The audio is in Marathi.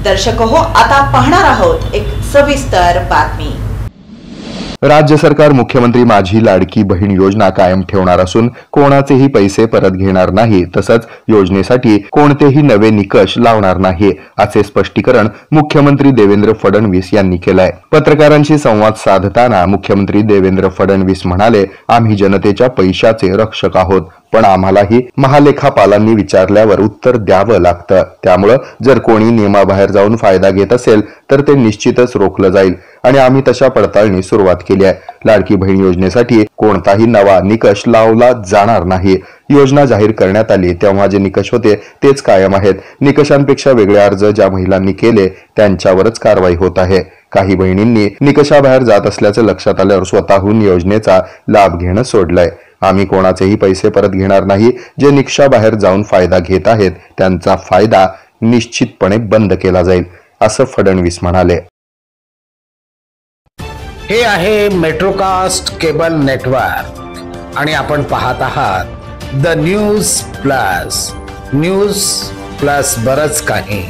दर्शक हो, आता पाहणार आहोत एक सविस्तर बातमी। राज्य सरकार मुख्यमंत्री माझी लाडकी बहीण योजना कायम ठेवणार असून कोणाचेही पैसे परत घेणार नाही, तसंच योजनेसाठी कोणतेही नवे निकष लावणार नाही, असे स्पष्टीकरण मुख्यमंत्री देवेंद्र फडणवीस यांनी केलंय। पत्रकारांशी संवाद साधताना मुख्यमंत्री देवेंद्र फडणवीस म्हणाले, आम्ही जनतेच्या पैशाचे रक्षक आहोत, पण आम्हालाही महालेखापालांनी विचारल्यावर उत्तर द्यावं लागतं। त्यामुळे जर कोणी नियमाबाहेर जाऊन फायदा घेत असेल तर ते निश्चितच रोखलं जाईल आणि आम्ही तशा पडताळणी सुरुवात केली आहे। लाडकी बहीण योजनेसाठी कोणताही नवा निकष लावला जाणार नाही। योजना जाहीर करण्यात आली तेव्हा जे निकष होते तेच कायम आहेत। निकषांपेक्षा वेगळे अर्ज ज्या महिलांनी केले त्यांच्यावरच कारवाई होत आहे। काही बहिणींनी निकषाबाहेर जात असल्याचं लक्षात आल्यावर स्वतःहून योजनेचा लाभ घेणं सोडलंय। आम्ही कोणाचेही पैसे परत घेणार नाही। जे निकषाबाहेर जाऊन फायदा घेत आहेत त्यांचा फायदा निश्चितपणे बंद केला जाईल, असं फडणवीस म्हणाले। हे आहे मेट्रोकास्ट केबल नेटवर्क आणि आपण पाहत आहात द न्यूज प्लस बरच काही।